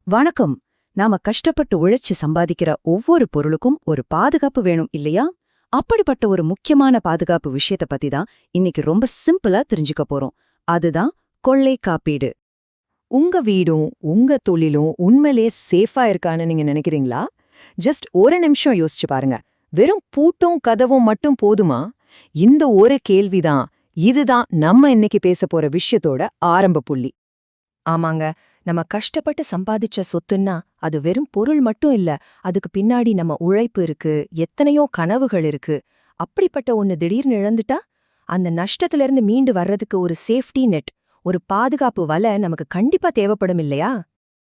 வணக்கம். நாம கஷ்டப்பட்டு உழைச்சு சம்பாதிக்கிற ஒவ்வொரு பொருளுக்கும் ஒரு பாதுகாப்பு வேணும் இல்லையா? அப்படிப்பட்ட ஒரு முக்கியமான பாதுகாப்பு விஷயத்த பத்தி தான் இன்னைக்கு ரொம்ப சிம்பிளா தெரிஞ்சுக்க போறோம். அதுதான் கொள்ளை காப்பீடு. உங்க வீடும் உங்க தொழிலும் உண்மையிலே சேஃபா இருக்கான்னு நீங்க நினைக்கிறீங்களா? ஜஸ்ட் ஒரு நிமிஷம் யோசிச்சு பாருங்க. வெறும் பூட்டும் கதவும் மட்டும் போதுமா? இந்த ஒரு கேள்விதான், இதுதான் நம்ம இன்னைக்கு பேச போற விஷயத்தோட ஆரம்ப புள்ளி. ஆமாங்க, நம்ம கஷ்டப்பட்டு சம்பாதிச்ச சொத்துன்னா அது வெறும் பொருள் மட்டும் இல்ல. அதுக்கு பின்னாடி நம்ம உழைப்பு இருக்கு, எத்தனையோ கனவுகள் இருக்கு. அப்படிப்பட்ட ஒன்னு திடீர்னு இழந்துட்டா அந்த நஷ்டத்துல இருந்து மீண்டு வர்றதுக்கு ஒரு சேஃப்டி நெட், ஒரு பாதுகாப்பு வலை நமக்கு கண்டிப்பா தேவைப்படும் இல்லையா?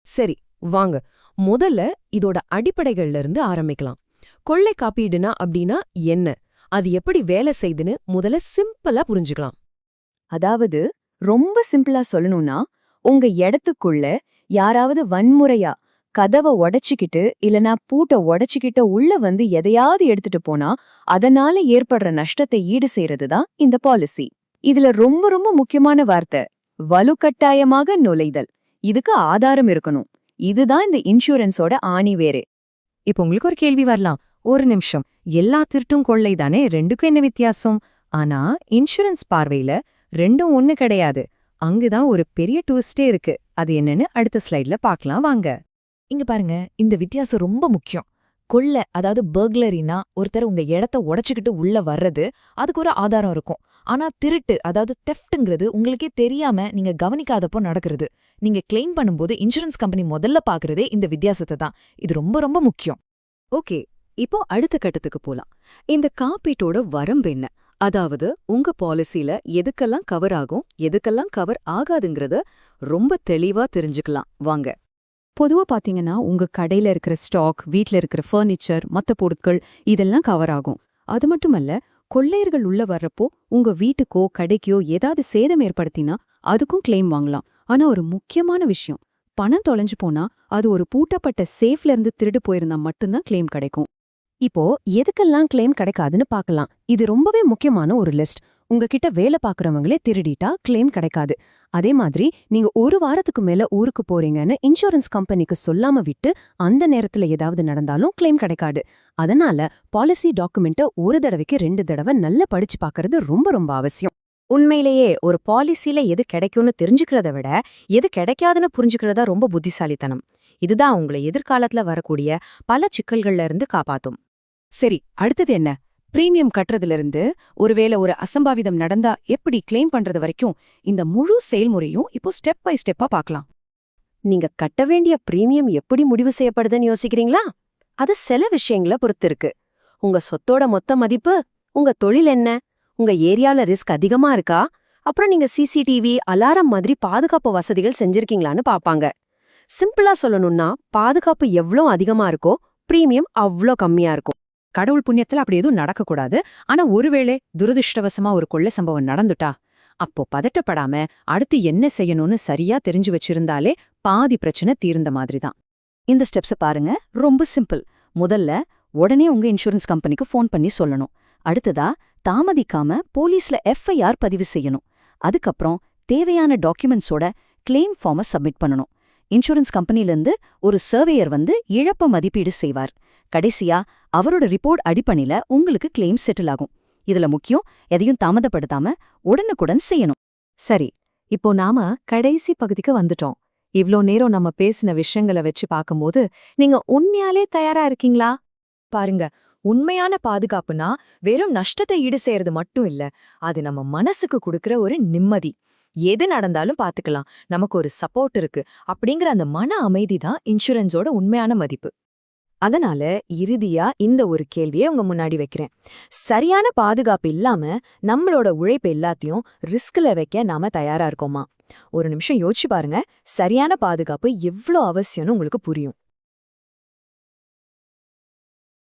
சரி, வாங்க முதல்ல இதோட அடிப்படைகள்ல இருந்து ஆரம்பிக்கலாம். கொள்ளை காப்பீடுனா அப்படின்னா என்ன, அது எப்படி வேலை செய்துன்னு முதல்ல சிம்பிளா புரிஞ்சுக்கலாம். அதாவது ரொம்ப சிம்பிளா சொல்லணும்னா, உங்க இடத்துக்குள்ள யாராவது வன்முறையா கதவை உடைச்சுக்கிட்டு இல்லனா பூட்டை உடைச்சுக்கிட்டு உள்ள வந்து எதையாவது எடுத்துட்டு போனா அதனால ஏற்படுற நஷ்டத்தை ஈடு செய்யறதுதான் இந்த பாலிசி. இதுல ரொம்ப ரொம்ப முக்கியமான வார்த்தை வலுக்கட்டாயமாக நுழைதல். இதுக்கு ஆதாரம் இருக்கணும். இதுதான் இந்த இன்சூரன்ஸோட ஆணி வேறு. இப்போ உங்களுக்கு ஒரு கேள்வி வரலாம். ஒரு நிமிஷம், எல்லா திருட்டும் கொள்ளை தானே, ரெண்டுக்கும் என்ன வித்தியாசம்? ஆனா இன்சூரன்ஸ் பார்வையில ரெண்டும் ஒண்ணு கிடையாது. அங்குதான் ஒரு பெரிய ட்விஸ்டே இருக்கு. அது என்னன்னு அடுத்த ஸ்லைட்ல பார்க்கலாம் வாங்க. இங்க பாருங்க, இந்த வித்தியாசம் ரொம்ப முக்கியம். கொள்ளை, அதாவது பர்க்லரினா ஒருத்தர் உங்க இடத்த உடைச்சுக்கிட்டு உள்ள வர்றது, அதுக்கு ஒரு ஆதாரம் இருக்கும். ஆனா திருட்டு, அதாவது தெஃப்ட்ங்கிறது உங்களுக்கே தெரியாம நீங்க கவனிக்காதப்போ நடக்கிறது. நீங்க கிளைம் பண்ணும்போது இன்சூரன்ஸ் கம்பெனி முதல்ல பாக்குறதே இந்த வித்தியாசத்தை தான். இது ரொம்ப ரொம்ப முக்கியம். ஓகே, இப்போ அடுத்த கட்டத்துக்கு போலாம். இந்த காப்பீட்டோட வரம்பு என்ன? அதாவது உங்க பாலிசில எதுக்கெல்லாம் கவர் ஆகும், எதுக்கெல்லாம் கவர் ஆகாதுங்கிறத ரொம்ப தெளிவா தெரிஞ்சுக்கலாம் வாங்க. பொதுவா பாத்தீங்கன்னா, உங்க கடையில இருக்கிற ஸ்டாக், வீட்ல இருக்கிற ஃபர்னிச்சர், மத்த பொருட்கள் இதெல்லாம் கவர் ஆகும். அது மட்டுமல்ல, கொள்ளையர்கள் உள்ள வர்றப்போ உங்க வீட்டுக்கோ கடைக்கோ ஏதாவது சேதம் ஏற்படுத்தினா அதுக்கும் கிளைம் வாங்கலாம். ஆனா ஒரு முக்கியமான விஷயம், பணம் தொலைஞ்சு போனா அது ஒரு பூட்டப்பட்ட சேஃப்ல இருந்து திருடு போயிருந்தா மட்டும்தான் கிளைம் கிடைக்கும். இப்போ எதுக்கெல்லாம் கிளைம் கிடைக்காதுன்னு பார்க்கலாம். இது ரொம்பவே முக்கியமான ஒரு லிஸ்ட். உங்ககிட்ட வேலை பார்க்கறவங்களே திருடிட்டா கிளைம் கிடைக்காது. அதே மாதிரி நீங்க ஒரு வாரத்துக்கு மேல ஊருக்கு போறீங்கன்னு இன்சூரன்ஸ் கம்பெனிக்கு சொல்லாம விட்டு அந்த நேரத்துல ஏதாவது நடந்தாலும் கிளைம் கிடைக்காது. அதனால பாலிசி டாக்குமெண்ட்டை ஒரு தடவைக்கு 2 தடவை நல்லா படிச்சு பார்க்கறது ரொம்ப ரொம்ப அவசியம். உண்மையிலேயே ஒரு பாலிசில எது கிடைக்கும்னு தெரிஞ்சுக்கிறத விட எது கிடைக்காதுன்னு புரிஞ்சுக்கிறதா ரொம்ப புத்திசாலித்தனம். இதுதான் உங்களை எதிர்காலத்துல வரக்கூடிய பல சிக்கல்கள்ல இருந்து காப்பாத்தும். சரி, அடுத்தது என்ன? பிரீமியம் கட்டுறதுல இருந்து ஒருவேளை ஒரு அசம்பாவிதம் நடந்தா எப்படி கிளைம் பண்றது வரைக்கும் இந்த முழு செயல்முறையும் இப்போ ஸ்டெப் பை ஸ்டெப்பா பார்க்கலாம். நீங்க கட்ட வேண்டிய பிரீமியம் எப்படி முடிவு செய்யப்படுதுன்னு யோசிக்கிறீங்களா? அது சில விஷயங்களை பொறுத்து இருக்கு. உங்க சொத்தோட மொத்த மதிப்பு, உங்க தொழில் என்ன, உங்க ஏரியால ரிஸ்க் அதிகமா இருக்கா, அப்புறம் நீங்க சிசிடிவி, அலாரம் மாதிரி பாதுகாப்பு வசதிகள் செஞ்சிருக்கீங்களான்னு பாப்பாங்க. சிம்பிளா சொல்லணும்னா, பாதுகாப்பு எவ்ளோ அதிகமா இருக்கோ பிரீமியம் அவ்ளோ கம்மியா இருக்கும். கடவுள் புண்ணியத்துல அப்படி எதுவும் நடக்கக்கூடாது. ஆனா ஒருவேளை துரதிருஷ்டவசமா ஒரு கொள்ளை சம்பவம் நடந்துட்டா, அப்போ பதட்டப்படாம அடுத்து என்ன செய்யணும்னு சரியா தெரிஞ்சு வச்சிருந்தாலே பாதி பிரச்சனை தீர்ந்த மாதிரி தான். இந்த ஸ்டெப்ஸை பாருங்க, ரொம்ப சிம்பிள். முதல்ல உடனே உங்க இன்சூரன்ஸ் கம்பெனிக்கு ஃபோன் பண்ணி சொல்லணும். அடுத்ததா தாமதிக்காம போலீஸ்ல எஃப்ஐஆர் பதிவு செய்யணும். அதுக்கப்புறம் தேவையான டாக்குமெண்ட்ஸோட கிளைம் ஃபார்மை சப்மிட் பண்ணணும். இன்சூரன்ஸ் கம்பெனிலேருந்து ஒரு சர்வேயர் வந்து இழப்ப மதிப்பீடு செய்வார். கடைசியா அவரோட ரிப்போர்ட் அடிப்படையில உங்களுக்கு கிளைம் செட்டில் ஆகும். இதுல முக்கியம், எதையும் தாமதப்படுத்தாம உடனுக்குடன் செய்யணும். சரி, இப்போ நாம கடைசி பகுதிக்கு வந்துட்டோம். இவ்ளோ நேரம் நம்ம பேசின விஷயங்களை வச்சு பார்க்கும்போது நீங்க உண்மையாலே தயாரா இருக்கீங்களா? பாருங்க, உண்மையான பாதுகாப்புனா வெறும் நஷ்டத்தை ஈடு செய்யறது மட்டும் இல்ல, அது நம்ம மனசுக்கு கொடுக்கற ஒரு நிம்மதி. எது நடந்தாலும் பாத்துக்கலாம், நமக்கு ஒரு சப்போர்ட் இருக்கு அப்படிங்கிற அந்த மன அமைதி தான் இன்சூரன்ஸோட உண்மையான மதிப்பு. அதனால இறுதியா இந்த ஒரு கேள்வியை உங்க முன்னாடி வைக்கிறேன். சரியான பாதுகாப்பு இல்லாம நம்மளோட உழைப்பு எல்லாத்தையும் ரிஸ்க்ல வைக்க நாம தயாரா இருக்கோமா? ஒரு நிமிஷம் யோசிச்சு பாருங்க. சரியான பாதுகாப்பு எவ்ளோ அவசியம்னு உங்களுக்கு புரியும்.